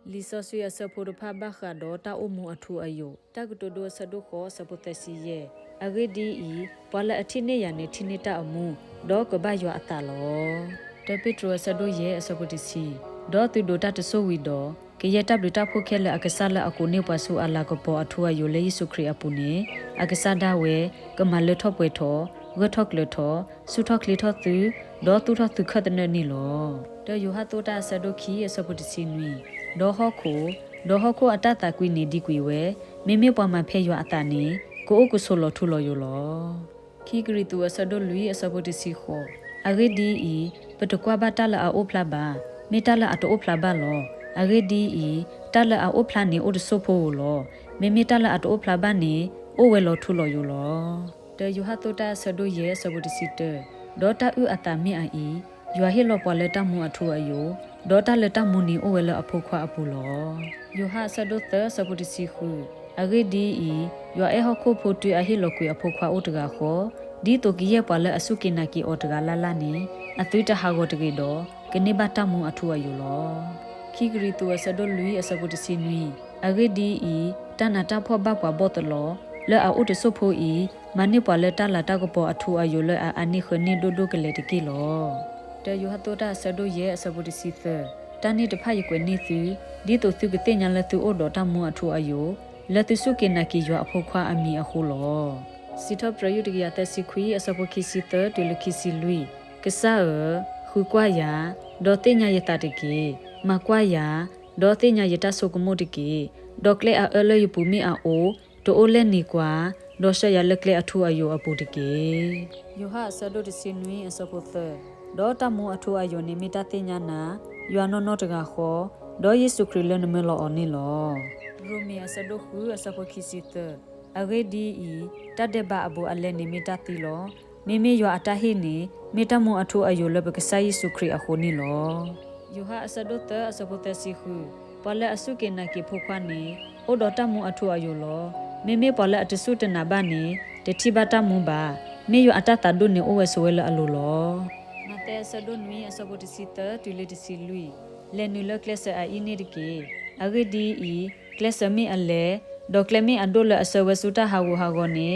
Lisa suya sapodo pa baka do ta umu atu ayo. Ta gutodo sadoko sapotesi ye. Agedi I pala atine ya ne tinita amu. Do ko ba yo atalo. Ta petro sado ye sapotisi. Do tu do ta so wi do. Ke yeta blita phokele akasala akone pasu ala ko po atu ayo le Yesu Kri apune. Akasada we kamale thopwe tho. Gothok le tho. Suthok le tho tu. Do tu tho tu khatne ni lo. Do yo ha to ta sadoki sapotisi nui. ဒေါ်ဟခုအတတကွီနေဒီကွီဝဲမေမေပွားမှာဖဲရွာအတာနေကိုအုကုဆိုလထူလော်ယလောခီဂရီတူအဆဒိုလူအဆဘတ်စီခိုအဂေဒီအီပတကွာဘတာလာအိုဖလာဘာမေတာလာအတိုဖလာဘာလောအဂေဒီအီတာလာအိုဖလာနေအိုဒဆိုဖိုလောမေမေတာလာအတိုဖလာဘာနေအိုဝဲလောထူလော်ယလောတေယူဟာတိုတာဆဒိုယေဆဘတ်စီတေဒေါ်တာဥအတာမီအီယွာဟီလောပွာလက်တမှုအထူအယိုဒေါ်တာလက်တမှုနီအိုဝဲလအဖို့ခွာအပူလောယိုဟာဆဒိုသဆပူတီစီခုအဂေဒီအီယွာအေဟခုဖို့တူအဟီလောကွေအဖို့ခွာအိုတကာခောဒီတိုကီယေပွာလက်အစုကိနာကီအော်တကာလာလာနေအသွေးတဟာကိုတကေတော့ကနေဘတမှုအထူအယိုလောခီဂရီတူဆဒိုလူအဆပူတီစီနွီအဂေဒီအီတနာတာဖောဘပွာဘောတလောလဲအိုတဆုဖို့အီမနိပွာလက်တလာတကပေါ်အထူအယိုလဲအနိခနိဒိုဒိုကလေတကီလောတေယူဟာတိုတာဆဒိုယေအဆဘူဒီစီသတန်နီတဖာယကွေနီသူဒီတိုသူကတင်ညာလက်သူအိုဒေါ်တမွအထူအယိုလက်သူစုကေနကီယောအဖို့ခွာအမီအခုလောစီထပရယုတကရတက်စီခွီအဆဘူခီစီသတူလခီစီလူကဆာခုကွာယာဒေါ်တင်ညာယတတကေမကွာယာဒေါ်တင်ညာယတဆုကမိုတကေဒေါကလေအလဲယပူမီအိုတိုအိုလဲနီကွာဒေါ်ရှရလက်ကလေအထူအယိုအပူတကေယောဟာဆဒိုဒစီနွီအဆဘူသဒေါ်တမအထူအယိုနေမီတာတင်ညာနာယွာနောနောတကခောဒေါ်ယေစုခရလနမလောအနီလောရိုမီအဆဒိုခုအဆပခိစီတအဂေဒီအီတတ်တဲ့ဘအဘူအလဲနေမီတာတီလောမေမေယွာအတဟိနေမီတမအထူအယိုလဘကဆာယေစုခရအခုနီလောယိုဟာအဆဒိုတအဆပတစီခုပလဲအစုကေနကေဖုခွာနေအိုဒေါ်တမအထူအယိုလောမေမေပလဲအတဆုတနာဘာနေတတိဘတာမူဘာမေယွာအတတဒုနေအိုဝဲဆွဲလအလိုလောမတဲဆဒွန်ဝီအစဘတ်စီတတူလီတစီလူလဲနူလကလဆာအီနီဒကေအဂဒီအီကလဆမီအလဲဒေါကလမီအဒိုလအစဝဆူတာဟာဝဟာဂိုနေ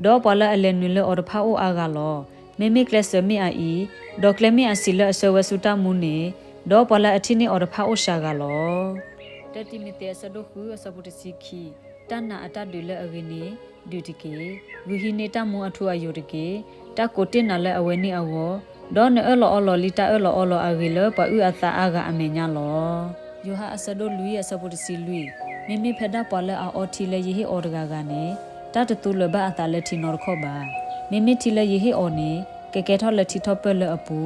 ဒေါပလာအလဲနူလအော်ဖာအိုအာဂါလောမေမီကလဆမီအီဒေါကလမီအစီလအစဝဆူတာမူနေဒေါပလာအတီနီအော်ဖာအိုရှာဂါလောတတိမီတဲဆဒိုခုအစဘတ်စီခီတနာအတဒူလအဂီနီဒူတီကေဝီဟီနေတာမူအထူအယိုတကေတကိုတင်နာလဲအဝဲနီအဝဒေါ်နဲလောလောလီတာလောလောအဂီလပဥအသာအာဂအမေညာလောယိုဟာအဆဒိုလူယအစပုတစီလူမိမိဖက်ဒါပလဲအော်တီလေယေဟီအော်ဒဂါကနေတတတူလဘအတာလက်တီနော်ခောပါမိမိတီလေယေဟီအော်နေကဲကဲထောလက်တီထောပလဲအပူ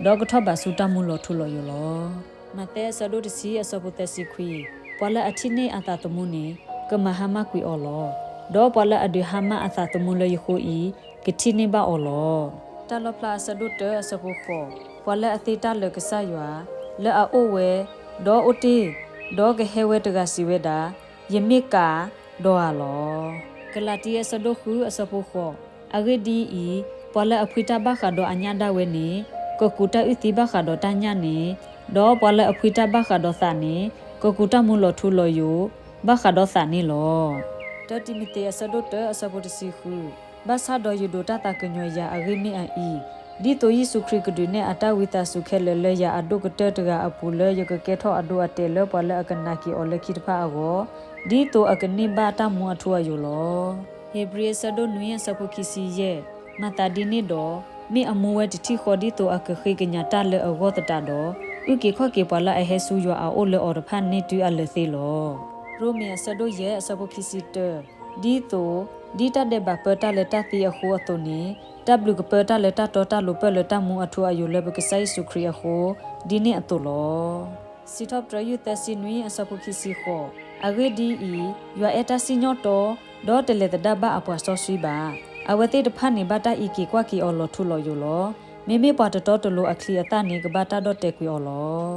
ဒေါကထောပါဆူတမှုလောထူလောယောလောမတဲဆဒိုတစီအစပုတစီခွီပလဲအတီနေအတာတမှုနေကမဟာမကွီအော်လောဒေါပလဲအဒူဟာမအတာတမှုလေယခိုဤကတိနေပါအော်လောတလပလာဆဒုတအစပုခောပလအတိတလကဆယွာလဲအိုဝဲဒေါ်အိုတီဒေါ်ကဟဲဝဲတကစီဝဲတာယမိကာဒေါ်အလောကလတီအစဒုခုအစပုခောအဂေဒီဤပလအဖွိတဘခါဒေါ်အညာဒဝဲနေကကူတဥတိဘခါဒေါ်တညာနေဒေါ်ပလအဖွိတဘခါဒေါ်သနေကကူတမူလောထူလောယိုဘခါဒေါ်သနေလောတတိမီတေအစဒုတအစပုတစီခုဘာသာတော်ယူဒတာတကညွေယာအဂိမီအီဒီတိုယီစုခရကဒုနေအတဝိတဆုခဲလေလေယာအဒုကတတကအပူလေယကကဲထောအဒုအတေလေပလေအကနာကီအလခိတဖာအောဒီတိုအကနိဘာတမွအထွာယူလောဟေဘရီဆဒိုနွေစပုခိစီယေမတာဒီနီဒောမိအမူဝဲတတိခေါ်ဒီတိုအကခိကညာတလေအဝတ်တတော်ဥကေခော့ကေပလာအဟဲဆူယောအိုလေအော်ဖန်နေတူအလေသေးလောရိုမီဆဒိုယေစပုခိစီတဒီတိုဒီတတဲ့ဘပတာလက်တတိအဟိုအတုန်နီW ကပတာလက်တတော်တလူပလက်တမှုအထွာယူလဘကဆိုင်စုခရီအဟိုဒီနေအတုလောစီထပရယုတစီနွီအစပုခိစီခောအဂေဒီအီယွာအတစီညောတောဒေါ်တလေတဒဘအပွားစောဆွီပါအဝတိတဖာနေဘတာအီကီကွာကီအော်လောထူလောယူလောမေမေပတ်တော်တလူအခလီအတနေကဘတာဒေါ်တက်ကွီအော်လော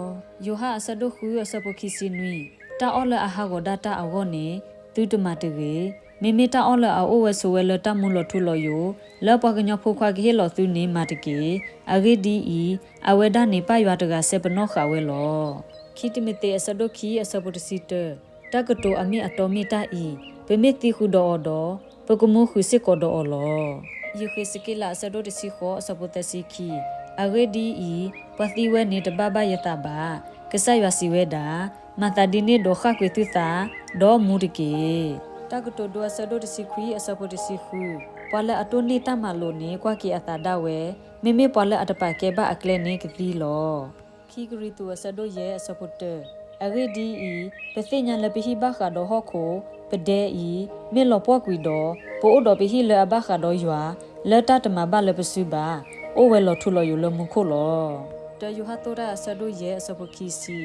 ယိုဟာအစဒုခူအစပုခိစီနွီတာအော်လအဟာကိုဒတာအဝနေသူတမတကေမိမိတာအော်လအိုဝဲဆိုဝဲလတမှုလောထူလောယိုလောပကညဖိုခွာကေလောသူနေမာတကေအဂေဒီအီအဝဲဒနေပရွာတကဆေပနောခါဝဲလော ခိတမတေအစဒိုခီအစပုတစီတတကတိုအမီအတော်မီတာဤပမေတိခုဒောဒောပကမှုခုစစ်ကောဒောလောယခိစကိလာအစဒိုတစီခောအစပုတစီခီအဂေဒီဤပတိဝဲနေတဘဘယတဘာကဆယဝစီဝဲတာမတာဒီနေဒိုခကွေတူတာဒေါ်မူတကေတကတိုဒိုအစဒိုတစီခွီအစပုတစီခုပွာလအတုန်နေတာမလိုနေကွာကီအတာဒဝဲမေမေပွာလအတပကေဘအကလဲနေကတိလောခိဂရီတူအစဒိုရဲ့အစပုတအဂေဒီဤပသိညာလပိဟိဘခါဒေါ်ဟခိုပဒဲဤမေလောပွားကွီဒေါ်ပိုအိုဒေါ်ပိဟိလအဘခါဒေါ်ယွာလက်တတမဘလပစုပါအိုဝဲလောထုလောယူလမှုခိုလောတယူဟာတိုရာဆဒိုရဲ့အစပုခီစီ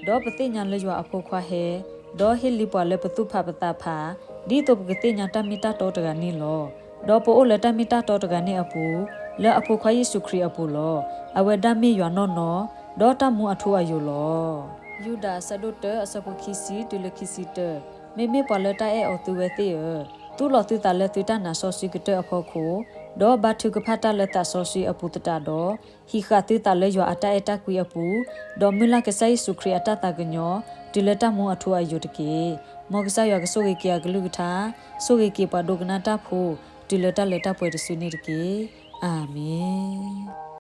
ဒေါ်ပသိညာလယွာအဖို့ခွာဟဲဒေါ်ဟီလီပွာလပတုဖပတာဖာဒီတုပကတိညာတမီတာတောတကနီလောဒေါ်ပိုအိုလက်တမီတာတောတကနေအပူလဲအဖို့ခွာယေစုခရီအပူလောအဝဲဒမီယွာနောနောဒေါ်တမှုအထူအယူလောယူဒာဆဒုတအစပုခီစီတူလခီစီတမေမေပလတာအောတူဝဲတေတူလောတူတလက်တူတနာဆောစီကတအဖို့ခိုဒေါ်ဘတ်ထုကဖတာလက်တာဆောစီအပူတတာဒေါ်ဟီခါတူတလဲယွာအတအတကွေအပူဒေါ်မူလာကဆိုင်စုခရီအတတကညောဒီလက်တမှုအထူအယူတကေမောကဆာယောကဆိုကေကဂလူကထာဆိုကေကေပဒုကနာတာဖိုဒီလက်တလက်တပွဲတဆွေနေတကေအာမင်